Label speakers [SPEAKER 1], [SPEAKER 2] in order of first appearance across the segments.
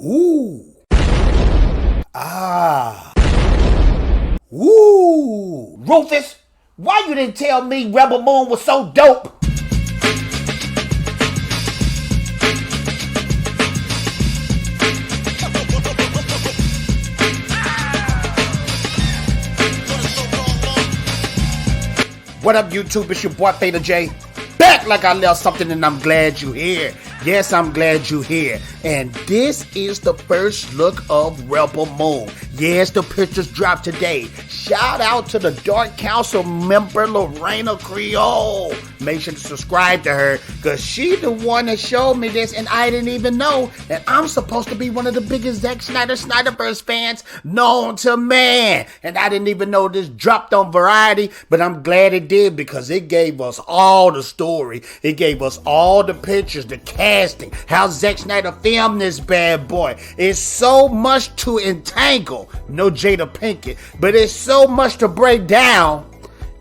[SPEAKER 1] Ooh. Ah. Ooh. Rufus, why you didn't tell me Rebel Moon was so dope? What up, YouTube? It's your boy Theta J. Back like I left something, and I'm glad you're here. Yes, I'm glad you're here. And this is the first look of Rebel Moon. Yes, the pictures dropped today. Shout out to the Dark Council member Lorena Creole. Make sure to subscribe to her, because she the one that showed me this, and I didn't even know. And I'm supposed to be one of the biggest Zack Snyder Snyderverse fans known to man. And I didn't even know this dropped on Variety, but I'm glad it did, because it gave us all the story. It gave us all the pictures, the casting, how Zack Snyder filmed this bad boy. It's so much to entangle. No Jada Pinkett, but it's so much to break down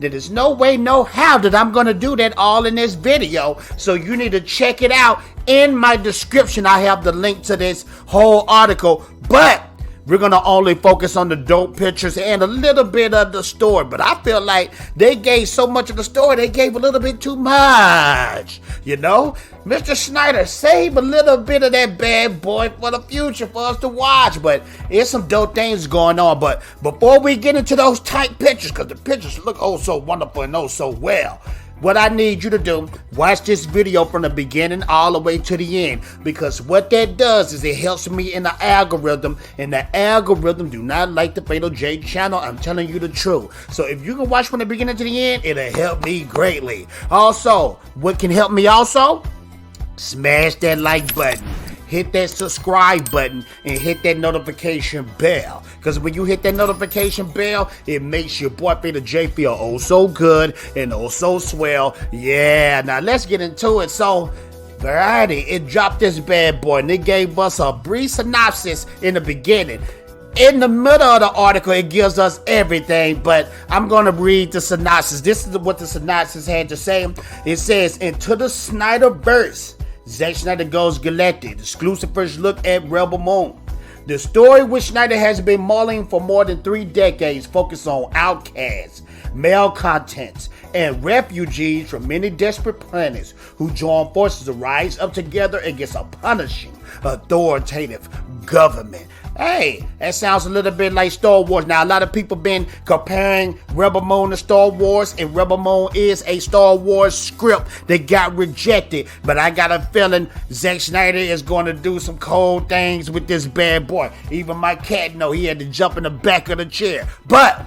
[SPEAKER 1] that there's no way, no how that I'm going to do that all in this video. So you need to check it out. In my description, I have the link to this whole article, but we're going to only focus on the dope pictures and a little bit of the story. But I feel like they gave so much of the story, they gave a little bit too much. You know, Mr. Snyder, save a little bit of that bad boy for the future for us to watch. But there's some dope things going on. But before we get into those tight pictures, because the pictures look oh so wonderful and oh so well, what I need you to do, watch this video from the beginning all the way to the end, because what that does is it helps me in the algorithm, and the algorithm do not like the Fatal J channel. I'm telling you the truth. So if you can watch from the beginning to the end, it'll help me greatly. Also, what can help me also? Smash that like button. Hit that subscribe button and hit that notification bell. Because when you hit that notification bell, it makes your boy Theta J feel oh so good and oh so swell. Yeah, now let's get into it. So, Variety, it dropped this bad boy, and it gave us a brief synopsis in the beginning. In the middle of the article, it gives us everything, but I'm going to read the synopsis. This is what the synopsis had to say. It says, into the Snyderverse, Zack Snyder goes galactic. Exclusive first look at Rebel Moon. The story which Snyder has been mulling for more than 3 decades focuses on outcasts, malcontents, and refugees from many desperate planets who join forces to rise up together against a punishing, authoritative government. Hey, that sounds a little bit like Star Wars. Now, a lot of people been comparing Rebel Moon to Star Wars, and Rebel Moon is a Star Wars script that got rejected. But I got a feeling Zack Snyder is going to do some cold things with this bad boy. Even my cat know he had to jump in the back of the chair. But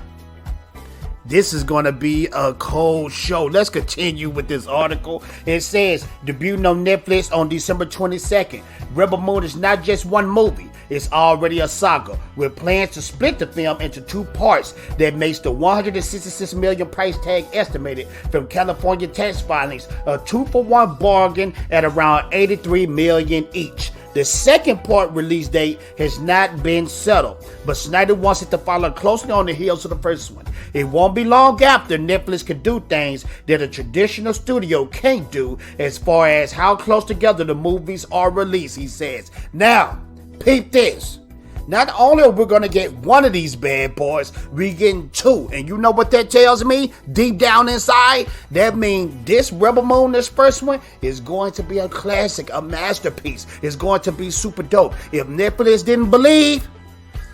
[SPEAKER 1] this is going to be a cold show. Let's continue with this article. It says, debuting on Netflix on December 22nd. Rebel Moon is not just one movie. It's already a saga, with plans to split the film into 2 parts that makes the $166 million price tag estimated from California tax filings a 2-for-1 bargain at around $83 million each. The second part release date has not been settled, but Snyder wants it to follow closely on the heels of the first one. It won't be long after Netflix can do things that a traditional studio can't do as far as how close together the movies are released, he says. Now, peep this. Not only are we going to get one of these bad boys, we're getting 2. And you know what that tells me? Deep down inside, that means this Rebel Moon, this first one, is going to be a classic, a masterpiece. It's going to be super dope. If Netflix didn't believe,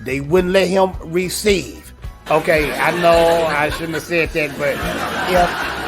[SPEAKER 1] they wouldn't let him receive. Okay, I know I shouldn't have said that, but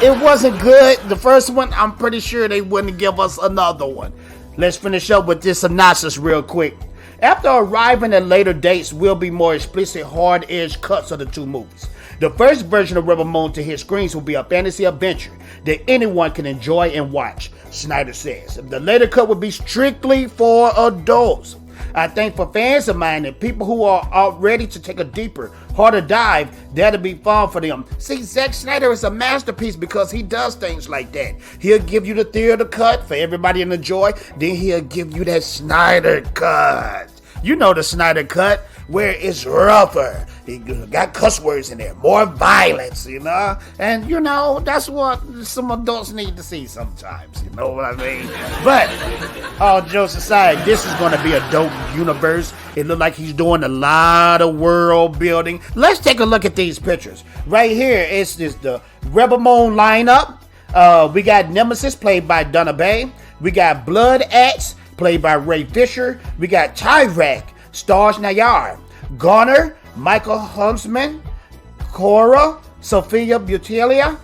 [SPEAKER 1] if it wasn't good, the first one, I'm pretty sure they wouldn't give us another one. Let's finish up with this synopsis real quick. After arriving at later dates will be more explicit, hard-edged cuts of the 2 movies. The first version of Rebel Moon to hit screens will be a fantasy adventure that anyone can enjoy and watch, Snyder says. The later cut will be strictly for adults. I think for fans of mine and people who are ready to take a deeper, harder dive, that'll be fun for them. See, Zack Snyder is a masterpiece because he does things like that. He'll give you the theater cut for everybody to enjoy, then he'll give you that Snyder cut. You know the Snyder cut, where it's rougher. He got cuss words in there, more violence, and that's what some adults need to see sometimes. You know what I mean? But all jokes aside, this is going to be a dope universe. It looks like he's doing a lot of world building. Let's take a look at these pictures. Right here is the Rebel Moon lineup. We got Nemesis, played by Donna Bay. We got Blood Axe, played by Ray Fisher. We got Tyrek, Stars Nayar. Garner, Michael Huntsman. Cora, Sophia Buttilia.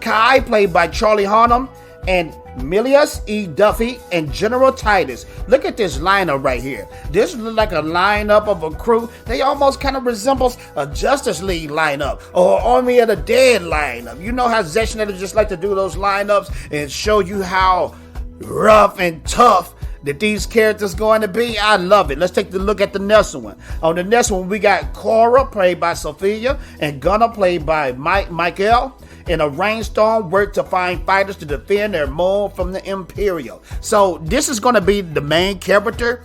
[SPEAKER 1] Kai, played by Charlie Hunnam. And Milius E. Duffy and General Titus. Look at this lineup right here. This looks like a lineup of a crew. They almost kind of resembles a Justice League lineup or Army of the Dead lineup. You know how Zack Snyder just like to do those lineups and show you how rough and tough that these characters going to be. I love it. Let's take a look at the next one. On the next one, we got Cora, played by Sophia, and Gunnar, played by Michael. In a rainstorm, work to find fighters to defend their moon from the Imperial. So this is going to be the main character.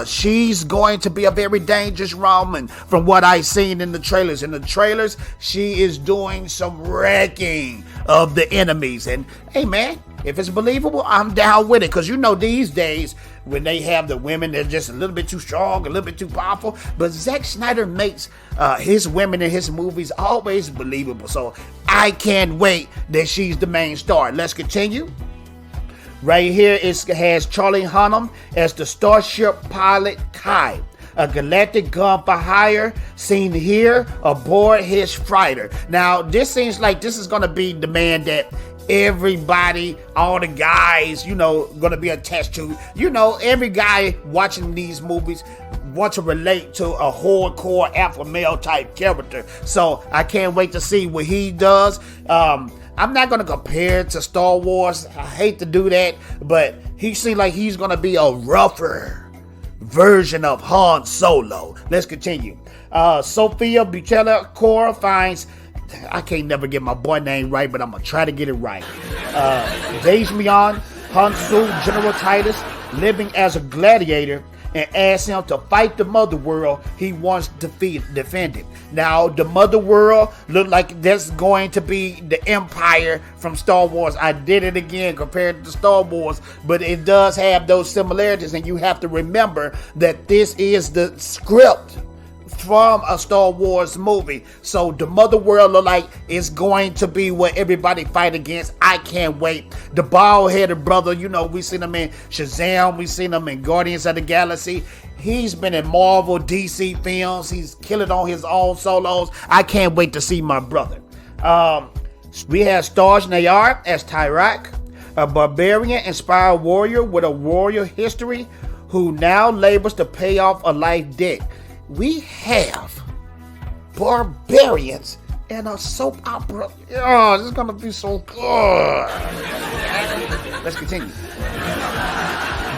[SPEAKER 1] She's going to be a very dangerous Roman from what I've seen in the trailers. In the trailers, she is doing some wrecking of the enemies. And hey, man, if it's believable, I'm down with it. Because these days, when they have the women, they're just a little bit too strong, a little bit too powerful. But Zack Snyder makes his women in his movies always believable. So I can't wait that she's the main star. Let's continue. Right here it has Charlie Hunnam as the starship pilot Kai, a galactic gun for hire seen here aboard his freighter. Now, this seems like this is going to be the man that everybody, all the guys, going to be attached to. Every guy watching these movies wants to relate to a hardcore alpha male type character. So I can't wait to see what he does. I'm not going to compare it to Star Wars. I hate to do that, but he seems like he's going to be a rougher version of Han Solo. Let's continue. Sophia Buttilia Cora finds, I can't never get my boy name right, but I'm going to try to get it right. Dejmion Hansu, General Titus, living as a gladiator, and asks him to fight the Mother World he once defended. Now, the Mother World look like that's going to be the Empire from Star Wars. I did it again compared to Star Wars, but it does have those similarities, and you have to remember that this is the script from a Star Wars movie. So the Mother World look like it's going to be what everybody fight against. I can't wait. The bald-headed brother, we seen him in Shazam, we seen him in Guardians of the Galaxy. He's been in Marvel, DC films. He's killing on his own solos. I can't wait to see my brother. We have Stars Nayar as Tyrek, a barbarian-inspired warrior with a warrior history who now labors to pay off a life debt. We have barbarians in a soap opera. Oh, this is going to be so good. Let's continue.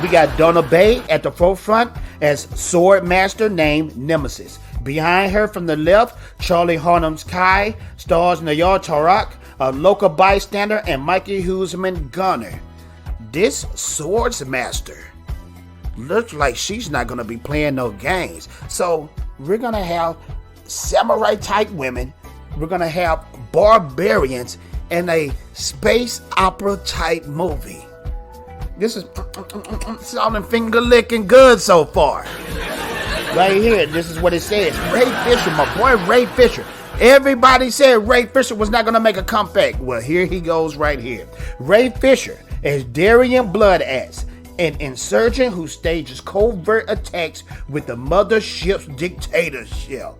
[SPEAKER 1] We got Donna Bay at the forefront as sword master named Nemesis. Behind her from the left, Charlie Hunnam's Kai, stars Nayar Tarak, a local bystander, and Mikey Huseman Gunner. This swords master looks like she's not going to be playing no games. So we're going to have samurai type women. We're going to have barbarians in a space opera type movie. This is sounding finger licking good so far. Right here, this is what it says. Ray Fisher, my boy Ray Fisher. Everybody said Ray Fisher was not going to make a comeback. Well, here he goes right here. Ray Fisher as Darian Blood Axe, an insurgent who stages covert attacks with the mothership's dictatorship.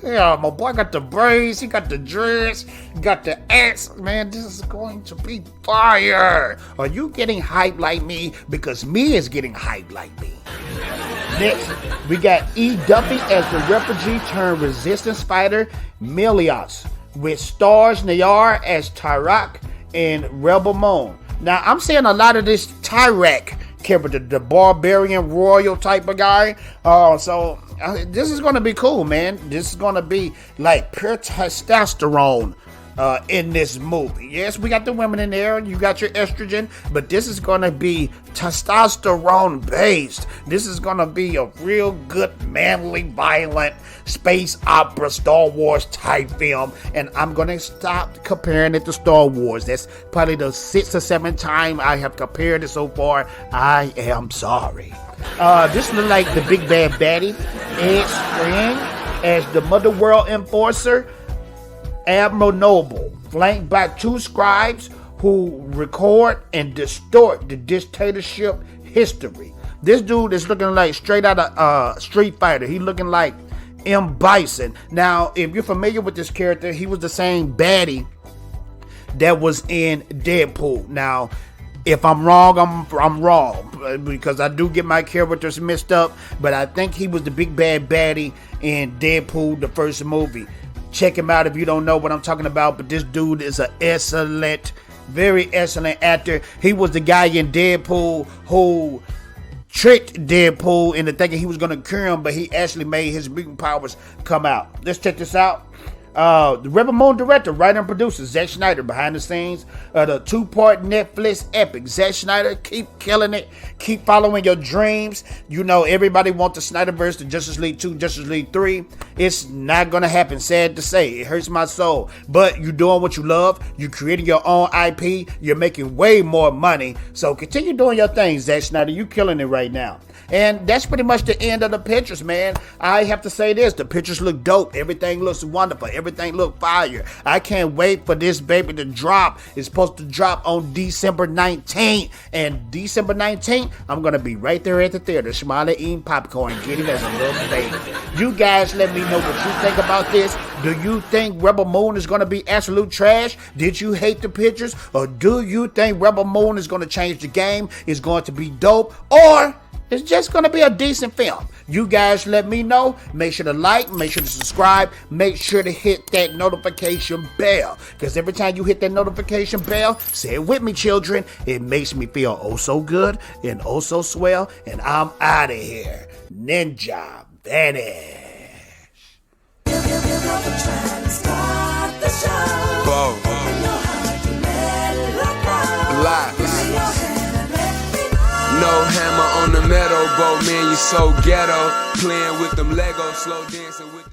[SPEAKER 1] Yeah, my boy got the braids, he got the dreads, he got the axe. Man, this is going to be fire. Are you getting hyped like me? Because me is getting hyped like me. Next, we got E. Duffy as the refugee turned resistance fighter Milius, with stars Nayar as Tyrek and Rebel Moon. Now, I'm seeing a lot of this Tyrek character, the barbarian royal type of guy. This is going to be cool, man. This is going to be like pure testosterone in this movie. Yes, we got the women in there. You got your estrogen, but this is going to be testosterone based. This is going to be a real good, manly, violent space opera, Star Wars type film. And I'm going to stop comparing it to Star Wars. That's probably the 6th or 7th time I have compared it so far. I am sorry. This looks like the big bad baddie, Ed Spring, as the Mother World Enforcer, Admiral Noble, flanked by 2 scribes who record and distort the dictatorship history. This dude is looking like straight out of Street Fighter. He looking like M. Bison. Now, if you're familiar with this character, he was the same baddie that was in Deadpool. Now, if I'm wrong, I'm wrong, because I do get my characters mixed up, but I think he was the big bad baddie in Deadpool, the first movie. Check him out if you don't know what I'm talking about, but this dude is an excellent, very excellent actor. He was the guy in Deadpool who tricked Deadpool into thinking he was going to cure him, but he actually made his mutant powers come out. Let's check this out. The Rebel Moon director, writer, and producer, Zack Snyder, behind the scenes of the 2-part Netflix epic. Zack Snyder, keep killing it. Keep following your dreams. You know, everybody wants the Snyderverse, the Justice League 2, Justice League 3. It's not going to happen, sad to say. It hurts my soul. But you're doing what you love. You're creating your own IP. You're making way more money. So continue doing your thing, Zack Snyder. You're killing it right now. And that's pretty much the end of the pictures, man. I have to say this. The pictures look dope. Everything looks wonderful. Everything look fire. I can't wait for this baby to drop. It's supposed to drop on December 19th. And December 19th, I'm going to be right there at the theater, smiling, eating popcorn, getting as a little baby. You guys let me know what you think about this. Do you think Rebel Moon is going to be absolute trash? Did you hate the pictures? Or do you think Rebel Moon is going to change the game? Is going to be dope? Or it's just going to be a decent film? You guys let me know. Make sure to like, make sure to subscribe, make sure to hit that notification bell. Because every time you hit that notification bell, say it with me, children, it makes me feel oh so good and oh so swell. And I'm out of here. Ninja Vanish.
[SPEAKER 2] No hammer on the metal boat, man, you so ghetto. Playing with them Legos, slow dancing with